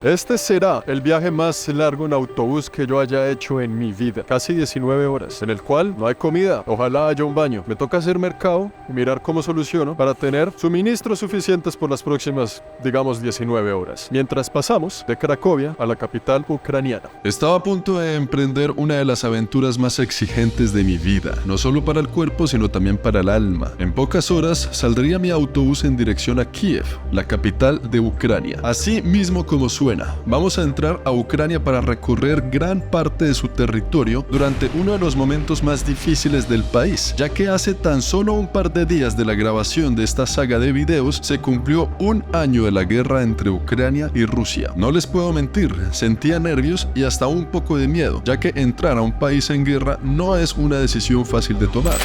Este será el viaje más largo en autobús que yo haya hecho en mi vida. Casi 19 horas, en el cual no hay comida. Ojalá haya un baño. Me toca hacer mercado y mirar cómo soluciono para tener suministros suficientes por las próximas, digamos, 19 horas. Mientras pasamos de Cracovia a la capital ucraniana. Estaba a punto de emprender una de las aventuras más exigentes de mi vida. No solo para el cuerpo, sino también para el alma. En pocas horas saldría mi autobús en dirección a Kiev, la capital de Ucrania. Así mismo como suena. Vamos a entrar a Ucrania para recorrer gran parte de su territorio durante uno de los momentos más difíciles del país, ya que hace tan solo un par de días de la grabación de esta saga de videos se cumplió un año de la guerra entre Ucrania y Rusia. No les puedo mentir, sentía nervios y hasta un poco de miedo, ya que entrar a un país en guerra no es una decisión fácil de tomar.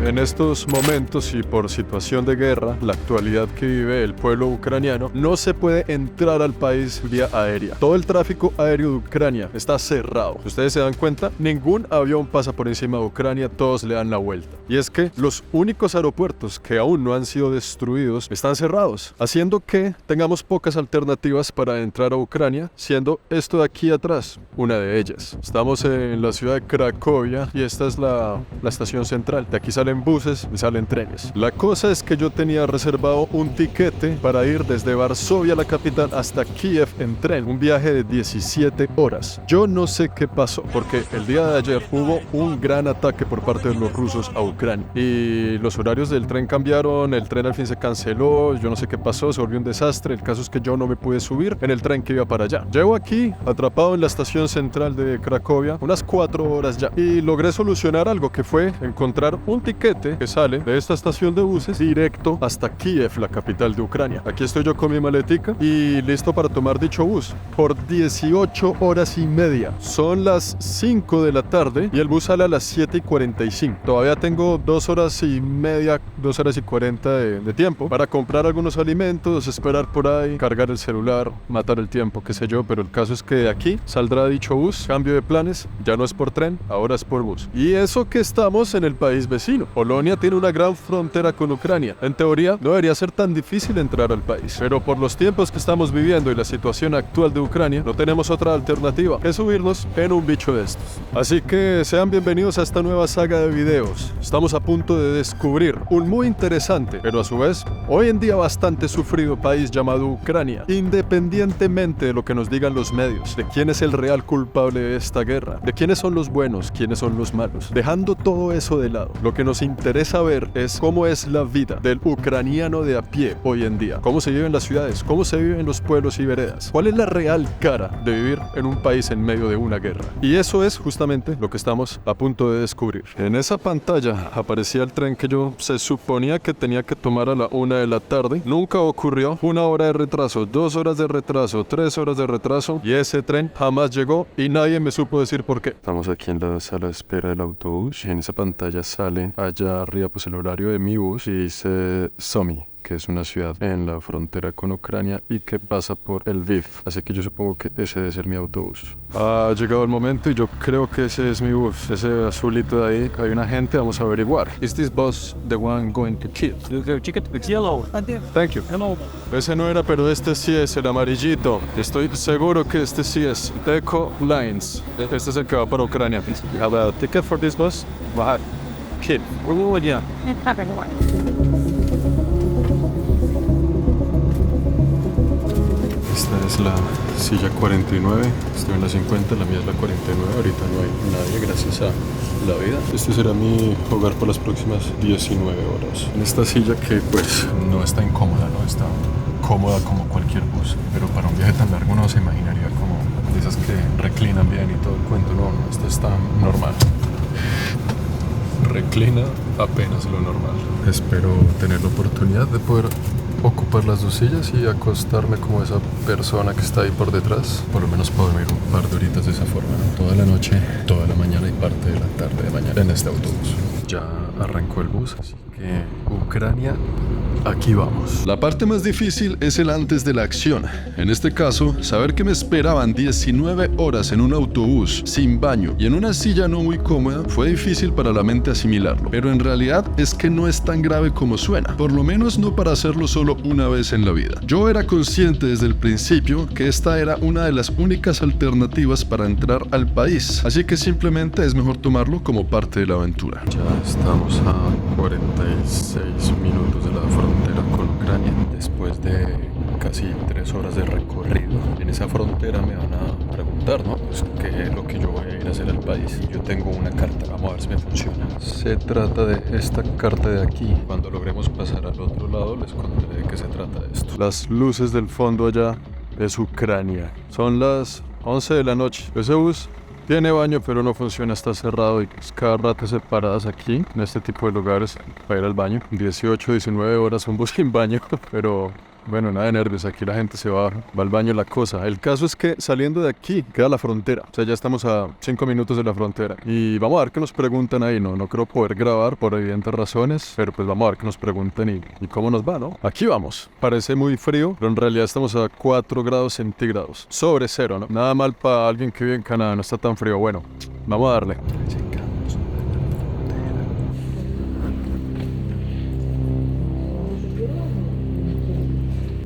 En estos momentos y por situación de guerra, la actualidad que vive el pueblo ucraniano, no se puede entrar al país vía aérea. Todo el tráfico aéreo de Ucrania está cerrado. Si ustedes se dan cuenta, ningún avión pasa por encima de Ucrania, todos le dan la vuelta. Y es que los únicos aeropuertos que aún no han sido destruidos están cerrados, haciendo que tengamos pocas alternativas para entrar a Ucrania, siendo esto de aquí atrás una de ellas. Estamos en la ciudad de Cracovia y esta es la estación central. De aquí salen buses y salen trenes. La cosa es que yo tenía reservado un tiquete para ir desde Varsovia, la capital, hasta Kiev en tren, un viaje de 17 horas. Yo no sé qué pasó, porque el día de ayer hubo un gran ataque por parte de los rusos a Ucrania y los horarios del tren cambiaron, el tren al fin se canceló, yo no sé qué pasó, se volvió un desastre. El caso es que yo no me pude subir en el tren que iba para allá. Llevo aquí atrapado en la estación central de Cracovia unas 4 horas ya y logré solucionar algo, que fue encontrar un tiquete que sale de esta estación de buses directo hasta Kiev, la capital de Ucrania. Aquí estoy yo con mi maletica y listo para tomar dicho bus por 18 horas y media. Son las 5 de la tarde y el bus sale a las 7:45. Todavía tengo 2 horas y media, 2 horas y 40 de tiempo para comprar algunos alimentos, esperar por ahí, cargar el celular, matar el tiempo, qué sé yo, pero el caso es que de aquí saldrá dicho bus. Cambio de planes, ya no es por tren, ahora es por bus. Y eso que estamos en el país vecino. Polonia tiene una gran frontera con Ucrania. En teoría, no debería ser tan difícil entrar al país. Pero por los tiempos que estamos viviendo y la situación actual de Ucrania, no tenemos otra alternativa que subirnos en un bicho de estos. Así que sean bienvenidos a esta nueva saga de videos. Estamos a punto de descubrir un muy interesante, pero a su vez, hoy en día bastante sufrido país llamado Ucrania. Independientemente de lo que nos digan los medios, de quién es el real culpable de esta guerra, de quiénes son los buenos, quiénes son los malos. Dejando todo eso de lado, lo que nos interesa ver es cómo es la vida del ucraniano de a pie hoy en día, cómo se vive en las ciudades, cómo se vive en los pueblos y veredas, cuál es la real cara de vivir en un país en medio de una guerra. Y eso es justamente lo que estamos a punto de descubrir. En esa pantalla aparecía el tren que yo se suponía que tenía que tomar a la 1 de la tarde. Nunca ocurrió. 1 hora de retraso, 2 horas de retraso, 3 horas de retraso y ese tren jamás llegó y nadie me supo decir por qué. Estamos aquí en la sala de espera del autobús y en esa pantalla sale allá arriba pues el horario de mi bus y dice Sumy, que es una ciudad en la frontera con Ucrania y que pasa por Lviv. Así que yo supongo que ese debe ser mi autobús. Ha llegado el momento y yo creo que ese es mi bus. Ese azulito de ahí, hay una gente, vamos a averiguar. Is this bus the one going to Kiev? The ticket is yellow. Thank you. Hello. Ese no era, pero este sí es el amarillito. Estoy seguro que este sí es Deco Lines. Este es el que va para Ucrania. You have a ticket for this bus? What? Kiev. Yeah. Esta es la silla 49, estoy en la 50, la mía es la 49, ahorita no hay nadie gracias a la vida. Este será mi hogar por las próximas 19 horas. En esta silla que pues no está incómoda, no está cómoda como cualquier bus, pero para un viaje tan largo no se imaginaría como de esas que reclinan bien y todo el cuento, no, esta está normal. Reclina apenas lo normal. Espero tener la oportunidad de poder ocupar las 2 sillas y acostarme como esa persona que está ahí por detrás. Por lo menos puedo dormir un par de horitas de esa forma, ¿no? Toda la noche, toda la mañana y parte de la tarde de mañana en este autobús. Ya arrancó el bus, así que Ucrania, aquí vamos. La parte más difícil es el antes de la acción. En este caso, saber que me esperaban 19 horas en un autobús, sin baño y en una silla no muy cómoda fue difícil para la mente asimilarlo. Pero en realidad es que no es tan grave como suena, por lo menos no para hacerlo solo una vez en la vida. Yo era consciente desde el principio que esta era una de las únicas alternativas para entrar al país, así que simplemente es mejor tomarlo como parte de la aventura. Ya estamos a 46 minutos de la frontera con Ucrania, después de casi 3 horas de recorrido. En esa frontera me van a preguntar, ¿no? Pues, ¿qué es lo que yo voy a ir a hacer al país? Yo tengo una carta, vamos a ver si me funciona. Se trata de esta carta de aquí. Cuando logremos pasar al otro lado, les contaré de qué se trata esto. Las luces del fondo allá es Ucrania. Son las 11 de la noche. Ese bus tiene baño, pero no funciona, está cerrado y pues cada rato se paradas aquí, en este tipo de lugares, para ir al baño. 18, 19 horas un bus sin baño, pero bueno, nada de nervios, aquí la gente se va al baño la cosa. El caso es que saliendo de aquí queda la frontera, o sea, ya estamos a 5 minutos de la frontera. Y vamos a ver qué nos preguntan ahí, no creo poder grabar por evidentes razones, pero pues vamos a ver qué nos preguntan y cómo nos va, ¿no? Aquí vamos, parece muy frío, pero en realidad estamos a 4 grados centígrados, sobre cero, ¿no? Nada mal para alguien que vive en Canadá, no está tan frío. Bueno, vamos a darle.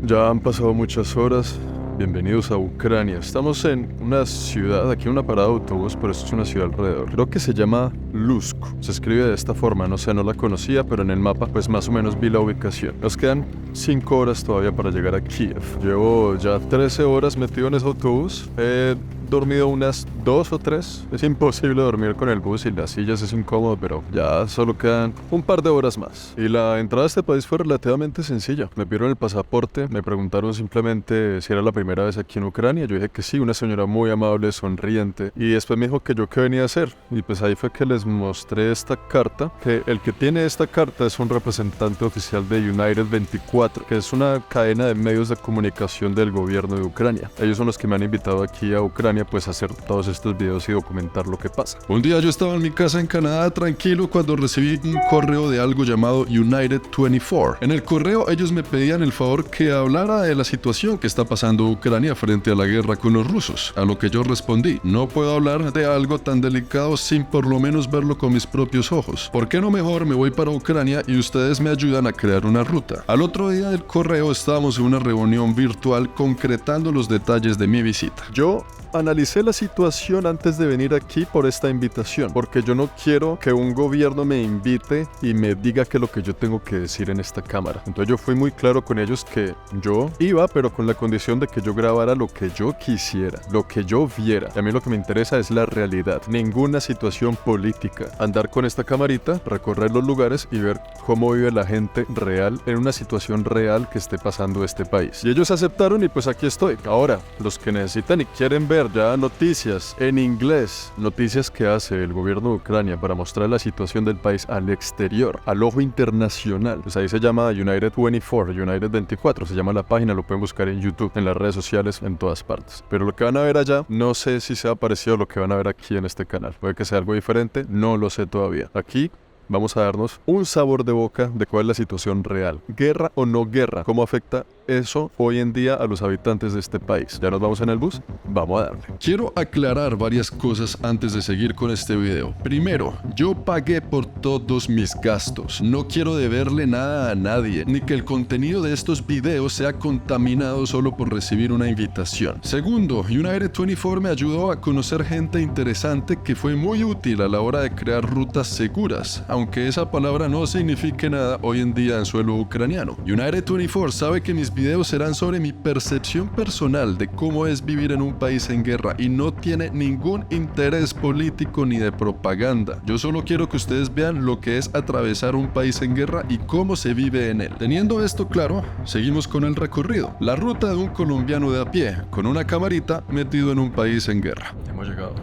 Ya han pasado muchas horas. Bienvenidos a Ucrania. Estamos en una ciudad, aquí una parada de autobús, pero esto es una ciudad alrededor. Creo que se llama Lutsk. Se escribe de esta forma, no sé, no la conocía, pero en el mapa pues más o menos vi la ubicación. Nos quedan 5 horas todavía para llegar a Kiev. Llevo ya 13 horas metido en ese autobús. He dormido unas 2 o 3. Es imposible dormir con el bus y las sillas, es incómodo, pero ya solo quedan un par de horas más. Y la entrada a este país fue relativamente sencilla. Me pidieron el pasaporte, me preguntaron simplemente si era la primera vez aquí en Ucrania. Yo dije que sí, una señora muy amable, sonriente. Y después me dijo que yo qué venía a hacer. Y pues ahí fue que les mostré esta carta, que el que tiene esta carta es un representante oficial de United 24, que es una cadena de medios de comunicación del gobierno de Ucrania. Ellos son los que me han invitado aquí a Ucrania pues a hacer todos estos videos y documentar lo que pasa. Un día yo estaba en mi casa en Canadá tranquilo cuando recibí un correo de algo llamado United 24. En el correo ellos me pedían el favor que hablara de la situación que está pasando Ucrania frente a la guerra con los rusos, a lo que yo respondí: no puedo hablar de algo tan delicado sin por lo menos verlo con mis propios ojos. ¿Por qué no mejor me voy para Ucrania y ustedes me ayudan a crear una ruta? Al otro día del correo estábamos en una reunión virtual concretando los detalles de mi visita. Yo analicé la situación antes de venir aquí por esta invitación, porque yo no quiero que un gobierno me invite y me diga que lo que yo tengo que decir en esta cámara. Entonces yo fui muy claro con ellos que yo iba, pero con la condición de que yo grabara lo que yo quisiera, lo que yo viera. Y a mí lo que me interesa es la realidad, ninguna situación política. Andar con esta camarita, recorrer los lugares y ver cómo vive la gente real en una situación real que esté pasando este país. Y ellos aceptaron y pues aquí estoy. Ahora, los que necesitan y quieren ver ya noticias en inglés, noticias que hace el gobierno de Ucrania para mostrar la situación del país al exterior, al ojo internacional, pues ahí se llama United 24, United 24, se llama la página, lo pueden buscar en YouTube, en las redes sociales, en todas partes. Pero lo que van a ver allá, no sé si sea parecido a lo que van a ver aquí en este canal. Puede que sea algo diferente, no lo sé todavía. Aquí vamos a darnos un sabor de boca de cuál es la situación real. Guerra o no guerra, cómo afecta eso hoy en día a los habitantes de este país. ¿Ya nos vamos en el bus? Vamos a darle. Quiero aclarar varias cosas antes de seguir con este video. Primero, yo pagué por todos mis gastos. No quiero deberle nada a nadie, ni que el contenido de estos videos sea contaminado solo por recibir una invitación. Segundo, United 24 me ayudó a conocer gente interesante que fue muy útil a la hora de crear rutas seguras, aunque esa palabra no signifique nada hoy en día en suelo ucraniano. United 24 sabe que mis videos serán sobre mi percepción personal de cómo es vivir en un país en guerra y no tiene ningún interés político ni de propaganda. Yo solo quiero que ustedes vean lo que es atravesar un país en guerra y cómo se vive en él. Teniendo esto claro, seguimos con el recorrido. La ruta de un colombiano de a pie, con una camarita metido en un país en guerra. Hemos llegado.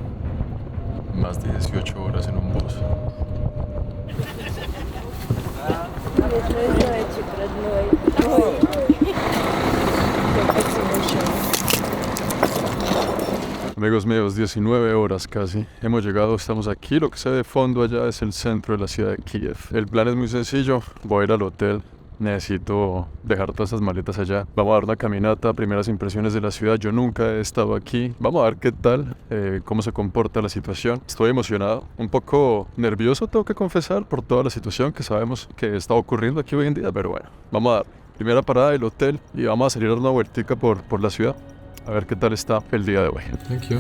Más de 18 horas en un bus. Amigos míos, 19 horas casi. Hemos llegado, estamos aquí. Lo que se ve de fondo allá es el centro de la ciudad de Kiev. El plan es muy sencillo. Voy a ir al hotel. Necesito dejar todas esas maletas allá. Vamos a dar una caminata, primeras impresiones de la ciudad. Yo nunca he estado aquí. Vamos a ver qué tal, cómo se comporta la situación. Estoy emocionado, un poco nervioso, tengo que confesar, por toda la situación que sabemos que está ocurriendo aquí hoy en día. Pero bueno, vamos a dar primera parada del hotel y vamos a salir a dar una vueltica por la ciudad. A ver qué tal está el día de hoy. Thank you.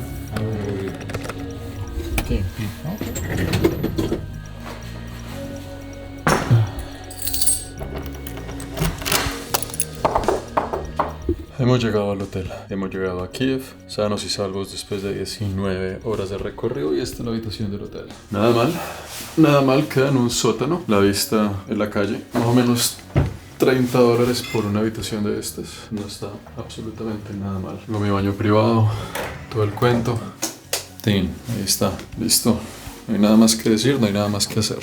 Hemos llegado al hotel, hemos llegado a Kiev, sanos y salvos después de 19 horas de recorrido y esta es la habitación del hotel. Nada mal, queda en un sótano, la vista en la calle, más o menos $30 por una habitación de estas, no está absolutamente nada mal. Luego mi baño privado, todo el cuento, ahí está, listo. No hay nada más que decir, no hay nada más que hacer.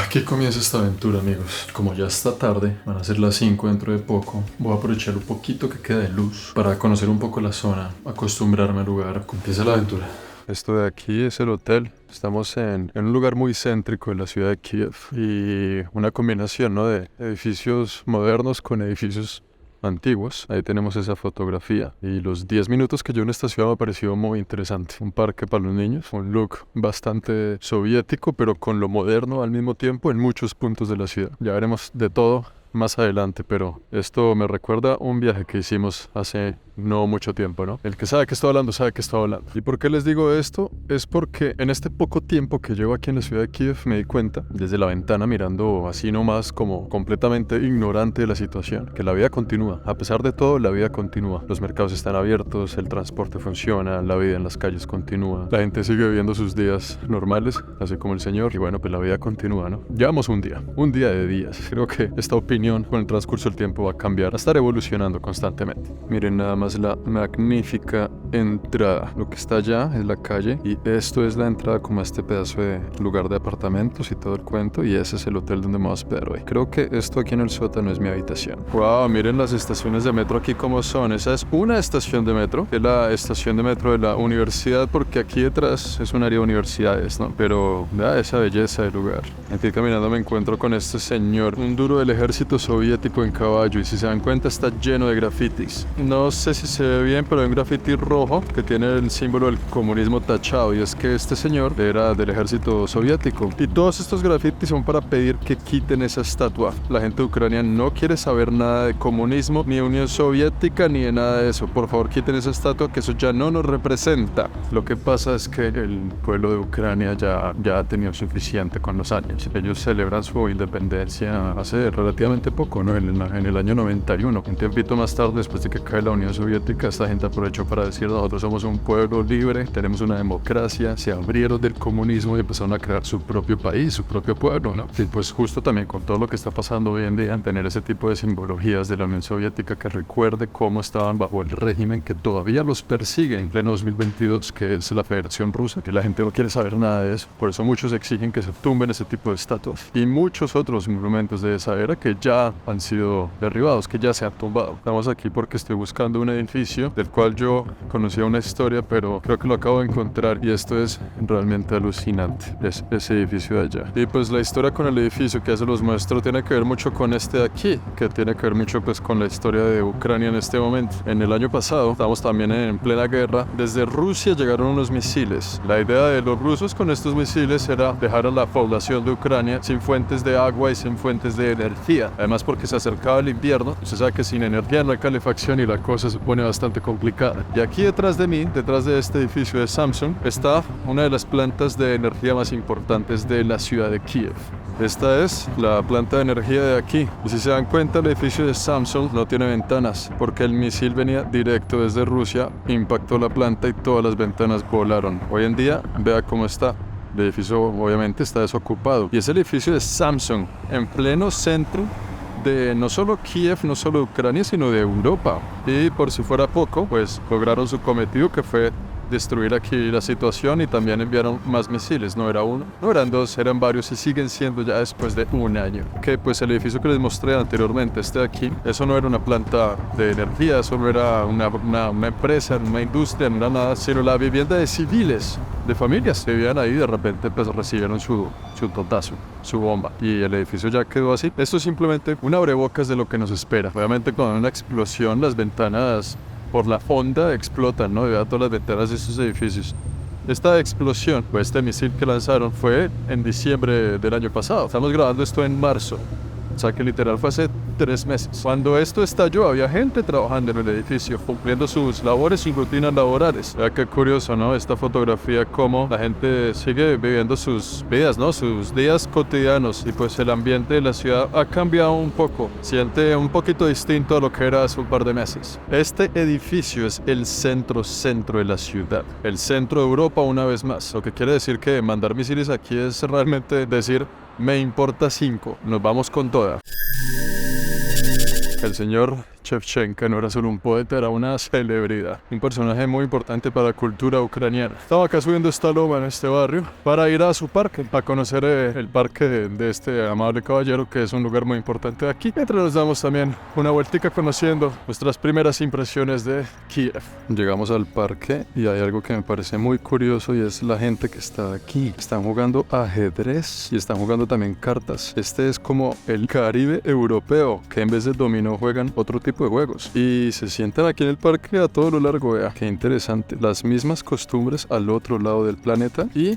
Aquí comienza esta aventura, amigos. Como ya está tarde, van a ser las 5 dentro de poco. Voy a aprovechar un poquito que queda de luz para conocer un poco la zona, acostumbrarme al lugar. Empieza la aventura. Esto de aquí es el hotel. Estamos en un lugar muy céntrico de la ciudad de Kiev y una combinación, ¿no?, de edificios modernos con edificios antiguos. Ahí tenemos esa fotografía y los 10 minutos que yo en esta ciudad me ha parecido muy interesante. Un parque para los niños, un look bastante soviético pero con lo moderno al mismo tiempo en muchos puntos de la ciudad. Ya veremos de todo más adelante, pero esto me recuerda un viaje que hicimos hace no mucho tiempo, ¿no? El que sabe que estoy hablando, sabe que estoy hablando. ¿Y por qué les digo esto? Es porque en este poco tiempo que llevo aquí en la ciudad de Kiev me di cuenta, desde la ventana mirando así nomás como completamente ignorante de la situación, que la vida continúa. A pesar de todo, la vida continúa. Los mercados están abiertos, el transporte funciona, la vida en las calles continúa. La gente sigue viviendo sus días normales, así como el señor. Y bueno, pues la vida continúa, ¿no? Llevamos un día de días. Creo que esta opinión con el transcurso del tiempo va a cambiar, va a estar evolucionando constantemente. Miren nada más la magnífica entrada. Lo que está allá es la calle y esto es la entrada como a este pedazo de lugar de apartamentos y todo el cuento, y ese es el hotel donde me voy a hospedar hoy. Creo que esto aquí en el sótano es mi habitación. Wow, miren las estaciones de metro aquí como son. Esa es una estación de metro, es la estación de metro de la universidad, porque aquí detrás es un área de universidades, ¿no? Pero vea esa belleza del lugar. Aquí caminando me encuentro con este señor, un duro del ejército soviético en caballo, y si se dan cuenta está lleno de grafitis. No sé si se ve bien, pero hay un grafiti rojo que tiene el símbolo del comunismo tachado, y es que este señor era del ejército soviético. Y todos estos grafitis son para pedir que quiten esa estatua. La gente de Ucrania no quiere saber nada de comunismo, ni Unión Soviética, ni de nada de eso. Por favor, quiten esa estatua, que eso ya no nos representa. Lo que pasa es que el pueblo de Ucrania ya ha tenido suficiente con los años. Ellos celebran su independencia hace relativamente poco, ¿no? En el año 91. Un tiempito más tarde, después de que cae la Unión Soviética, esta gente aprovechó para decir: nosotros somos un pueblo libre, tenemos una democracia, se abrieron del comunismo y empezaron a crear su propio país, su propio pueblo, ¿no? Y pues justo también con todo lo que está pasando hoy en día, tener ese tipo de simbologías de la Unión Soviética que recuerde cómo estaban bajo el régimen que todavía los persigue en pleno 2022, que es la Federación Rusa, que la gente no quiere saber nada de eso. Por eso muchos exigen que se tumben ese tipo de estatuas y muchos otros monumentos de esa era que ya han sido derribados, que ya se han tumbado. Estamos aquí porque estoy buscando un edificio del cual yo conocía una historia, pero creo que lo acabo de encontrar y esto es realmente alucinante. Es ese edificio de allá. Y pues la historia con el edificio que ya se los muestro tiene que ver mucho con este de aquí, que tiene que ver mucho pues con la historia de Ucrania en este momento. En el año pasado, estamos también en plena guerra, desde Rusia llegaron unos misiles. La idea de los rusos con estos misiles era dejar a la población de Ucrania sin fuentes de agua y sin fuentes de energía. Además, porque se acercaba el invierno, usted sabe que sin energía no hay calefacción y la cosa se pone bastante complicada. Y aquí detrás de mí, detrás de este edificio de Samsung, está una de las plantas de energía más importantes de la ciudad de Kiev. Esta es la planta de energía de aquí. Y si se dan cuenta, el edificio de Samsung no tiene ventanas, porque el misil venía directo desde Rusia, impactó la planta y todas las ventanas volaron. Hoy en día, vea cómo está. El edificio obviamente está desocupado. Y es el edificio de Samsung, en pleno centro de no solo Kiev, no solo Ucrania, sino de Europa. Y por si fuera poco, pues lograron su cometido, que fue destruir aquí la situación y también enviaron más misiles. No era uno, no eran dos, eran varios y siguen siendo ya después de un año. Que pues el edificio que les mostré anteriormente, este de aquí, eso no era una planta de energía, eso no era una empresa, una industria, no era nada, sino la vivienda de civiles, de familias que vivían ahí. De repente pues recibieron su totazo, su bomba, y el edificio ya quedó así. Esto es simplemente un abrebocas de lo que nos espera. Obviamente con una explosión las ventanas por la onda explotan, ¿no? Vea todas las ventanas de estos edificios. Esta explosión, o este misil que lanzaron, fue en diciembre del año pasado. Estamos grabando esto en marzo. O sea que literal fue hace 3 meses. Cuando esto estalló, había gente trabajando en el edificio, cumpliendo sus labores y rutinas laborales. Vea qué curioso, ¿no? Esta fotografía, cómo la gente sigue viviendo sus vidas, ¿no? Sus días cotidianos. Y pues el ambiente de la ciudad ha cambiado un poco. Siente un poquito distinto a lo que era hace un par de meses. Este edificio es el centro de la ciudad. El centro de Europa una vez más. Lo que quiere decir que mandar misiles aquí es realmente decir: me importa 5, nos vamos con toda. El señor Shevchenko no era solo un poeta, era una celebridad, un personaje muy importante para la cultura ucraniana. Estaba acá subiendo esta loma en este barrio para ir a su parque, a conocer el parque de este amable caballero, que es un lugar muy importante de aquí. Mientras nos damos también una vueltica conociendo nuestras primeras impresiones de Kiev. Llegamos al parque y hay algo que me parece muy curioso, y es la gente que está aquí. Están jugando ajedrez y están jugando también cartas. Este es como el Caribe europeo, que en vez de dominó juegan otro tipo de juegos y se sientan aquí en el parque a todo lo largo. Vea, qué interesante, las mismas costumbres al otro lado del planeta y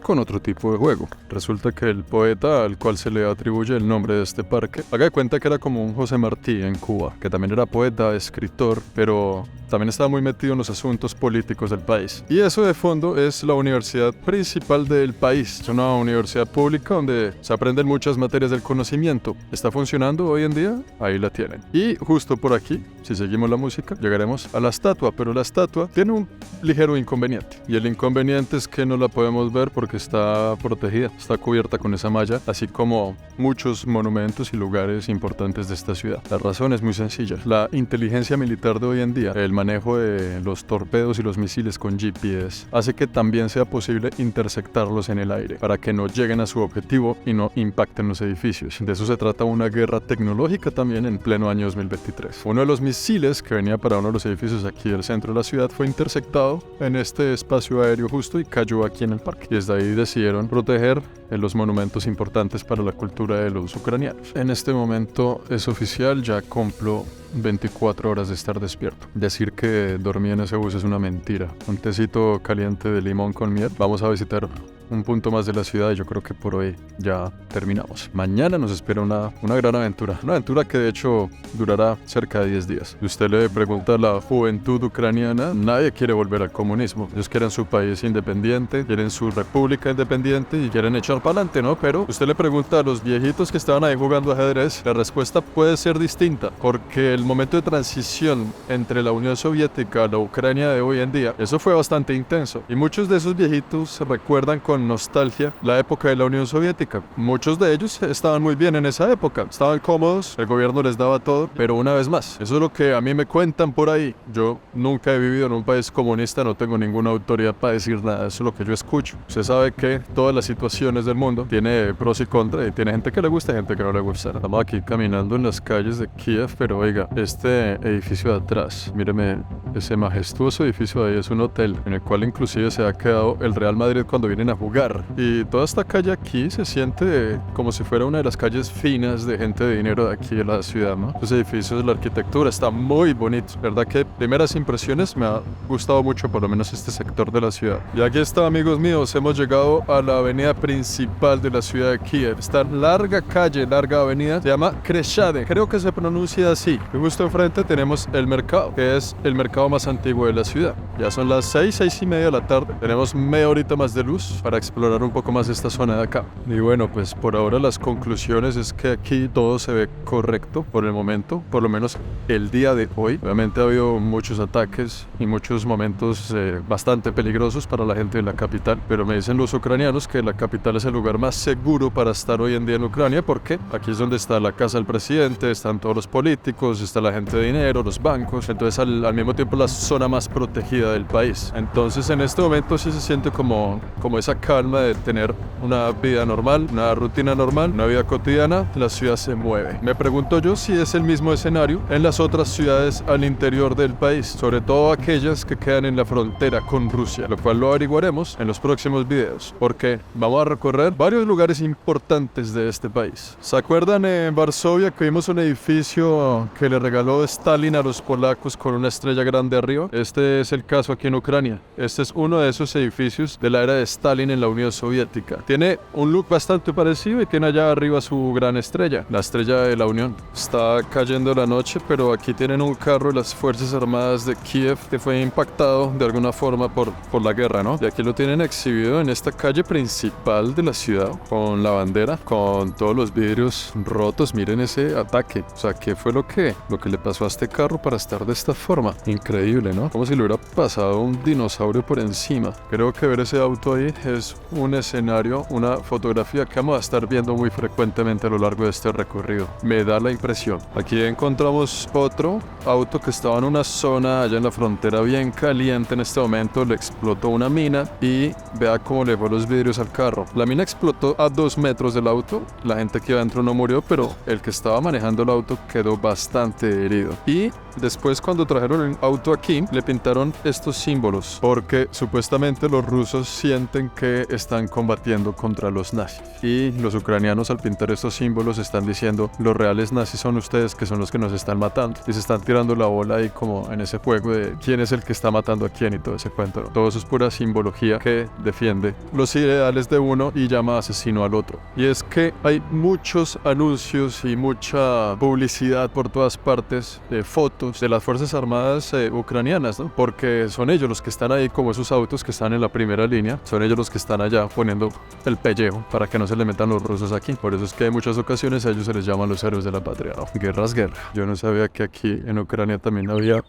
con otro tipo de juego. Resulta que el poeta al cual se le atribuye el nombre de este parque, haga de cuenta que era como un José Martí en Cuba, que también era poeta, escritor, pero también estaba muy metido en los asuntos políticos del país. Y eso de fondo es la universidad principal del país. Es una universidad pública donde se aprenden muchas materias del conocimiento. ¿Está funcionando hoy en día? Ahí la tienen. Y justo por aquí, si seguimos la música, llegaremos a la estatua, pero la estatua tiene un ligero inconveniente. Y el inconveniente es que no la podemos ver porque está protegida, está cubierta con esa malla, así como muchos monumentos y lugares importantes de esta ciudad. La razón es muy sencilla. La inteligencia militar de hoy en día, el manejo de los torpedos y los misiles con GPS, hace que también sea posible interceptarlos en el aire para que no lleguen a su objetivo y no impacten los edificios. De eso se trata una guerra tecnológica también en pleno año 2023. Uno de los misiles que venía para uno de los edificios aquí del centro de la ciudad fue interceptado en este espacio aéreo justo y cayó aquí en el parque. Y desde ahí decidieron proteger los monumentos importantes para la cultura de los ucranianos. En este momento es oficial, ya cumplo 24 horas de estar despierto. Decir que dormí en ese bus es una mentira. Un tecito caliente de limón con miel. Vamos a visitar un punto más de la ciudad y yo creo que por hoy ya terminamos. Mañana nos espera una gran aventura. Una aventura que de hecho durará cerca de 10 días. Si usted le pregunta a la juventud ucraniana, nadie quiere volver al comunismo. Ellos quieren su país independiente, quieren su república independiente y quieren echar para adelante, ¿no? Pero usted le pregunta a los viejitos que estaban ahí jugando ajedrez, la respuesta puede ser distinta, porque el momento de transición entre la Unión Soviética a la Ucrania de hoy en día, eso fue bastante intenso. Y muchos de esos viejitos se recuerdan con nostalgia la época de la Unión Soviética. Muchos de ellos estaban muy bien en esa época, estaban cómodos, el gobierno les daba todo, pero una vez más, eso es lo que a mí me cuentan por ahí. Yo nunca he vivido en un país comunista, no tengo ninguna autoridad para decir nada, eso es lo que yo escucho. Usted sabe que todas las situaciones del mundo tiene pros y contras, y tiene gente que le gusta y gente que no le gusta. Estamos aquí caminando en las calles de Kiev, pero oiga, este edificio de atrás, míreme, ese majestuoso edificio de ahí es un hotel en el cual inclusive se ha quedado el Real Madrid cuando vienen a jugar. Y toda esta calle aquí se siente como si fuera una de las calles finas de gente de dinero de aquí de la ciudad, ¿no? Los edificios, la arquitectura está muy bonito. Verdad que primeras impresiones me ha gustado mucho, por lo menos este sector de la ciudad. Y aquí está, amigos míos, hemos llegado a la avenida principal de la ciudad de Kiev. Esta larga calle, larga avenida, se llama Kreshade, creo que se pronuncia así. Y justo enfrente tenemos el mercado, que es el mercado más antiguo de la ciudad. Ya son las 6:30 de la tarde. Tenemos media horita más de luz para explorar un poco más esta zona de acá. Y bueno, pues por ahora las conclusiones es que aquí todo se ve correcto por el momento, por lo menos el día de hoy. Obviamente ha habido muchos ataques y muchos momentos bastante peligrosos para la gente de la capital, pero me dicen los ucranianos que la capital es el lugar más seguro para estar hoy en día en Ucrania, porque aquí es donde está la casa del presidente, están todos los políticos, está la gente de dinero, los bancos, entonces al mismo tiempo la zona más protegida mayoría del país. Entonces en este momento sí se siente como esa calma de tener una vida normal, una rutina normal, una vida cotidiana. La ciudad se mueve. Me pregunto yo si es el mismo escenario en las otras ciudades al interior del país, sobre todo aquellas que quedan en la frontera con Rusia, lo cual lo averiguaremos en los próximos videos, porque vamos a recorrer varios lugares importantes de este país. ¿Se acuerdan en Varsovia que vimos un edificio que le regaló Stalin a los polacos con una estrella grande arriba? Este es el caso aquí en Ucrania. Este es uno de esos edificios de la era de Stalin en la Unión Soviética. Tiene un look bastante parecido y tiene allá arriba su gran estrella, la estrella de la Unión. Está cayendo la noche, pero aquí tienen un carro de las Fuerzas Armadas de Kiev que fue impactado de alguna forma por la guerra, ¿no? Y aquí lo tienen exhibido en esta calle principal de la ciudad, con la bandera, con todos los vidrios rotos. Miren ese ataque. O sea, ¿qué fue lo que le pasó a este carro para estar de esta forma? Increíble, ¿no? Como si le hubiera pasado un dinosaurio por encima. Creo que ver ese auto ahí es un escenario, una fotografía que vamos a estar viendo muy frecuentemente a lo largo de este recorrido. Me da la impresión. Aquí encontramos otro auto que estaba en una zona allá en la frontera bien caliente en este momento. Le explotó una mina y vea cómo le fue los vidrios al carro. La mina explotó a 2 metros del auto. La gente que iba adentro no murió, pero el que estaba manejando el auto quedó bastante herido. Y después, cuando trajeron el auto aquí, le pintaron estos símbolos porque supuestamente los rusos sienten que están combatiendo contra los nazis, y los ucranianos, al pintar estos símbolos, están diciendo: los reales nazis son ustedes, que son los que nos están matando. Y se están tirando la bola ahí como en ese juego de quién es el que está matando a quién y todo ese cuento, ¿no? Todo eso es pura simbología que defiende los ideales de uno y llama asesino al otro. Y es que hay muchos anuncios y mucha publicidad por todas partes de fotos de las Fuerzas Armadas ucranianas, ¿no? Porque son ellos los que están ahí, como esos autos que están en la primera línea, son ellos los que están allá poniendo el pellejo para que no se le metan los rusos aquí. Por eso es que en muchas ocasiones a ellos se les llaman los héroes de la patria, ¿no? Guerra es guerra. Yo no sabía que aquí en Ucrania también había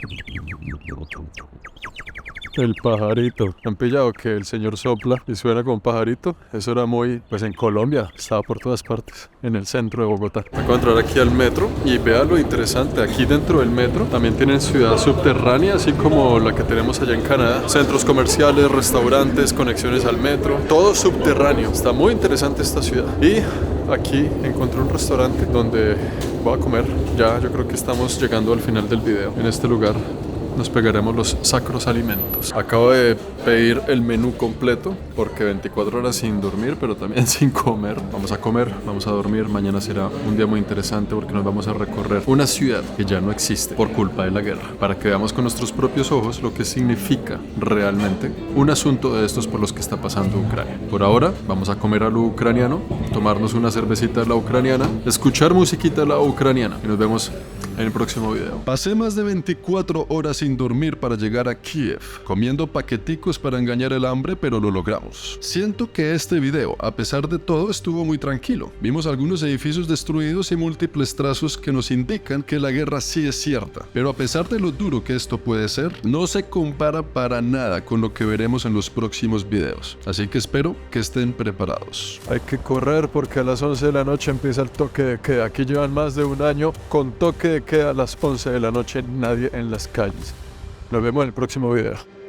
el pajarito. ¿Han pillado que el señor sopla y suena con pajarito? Eso era muy, pues en Colombia, estaba por todas partes, en el centro de Bogotá. Acabo de entrar aquí al metro y vea lo interesante. Aquí dentro del metro también tienen ciudad subterránea, así como la que tenemos allá en Canadá. Centros comerciales, restaurantes, conexiones al metro, todo subterráneo. Está muy interesante esta ciudad. Y aquí encontré un restaurante donde voy a comer. Ya yo creo que estamos llegando al final del video. En este lugar nos pegaremos los sacros alimentos. Acabo de pedir el menú completo porque 24 horas sin dormir, pero también sin comer. Vamos a comer, vamos a dormir. Mañana será un día muy interesante porque nos vamos a recorrer una ciudad que ya no existe por culpa de la guerra, para que veamos con nuestros propios ojos lo que significa realmente un asunto de estos por los que está pasando Ucrania. Por ahora vamos a comer a lo ucraniano, tomarnos una cervecita a la ucraniana, escuchar musiquita a la ucraniana, y nos vemos en el próximo video. Pasé más de 24 horas sin dormir para llegar a Kiev, comiendo paqueticos para engañar el hambre, pero lo logramos. Siento que este video, a pesar de todo, estuvo muy tranquilo. Vimos algunos edificios destruidos y múltiples trazos que nos indican que la guerra sí es cierta. Pero a pesar de lo duro que esto puede ser, no se compara para nada con lo que veremos en los próximos videos. Así que espero que estén preparados. Hay que correr porque a las 11 de la noche empieza el toque de queda. Aquí llevan más de un año con toque de queda a las 11 de la noche, nadie en las calles. Nos vemos en el próximo video.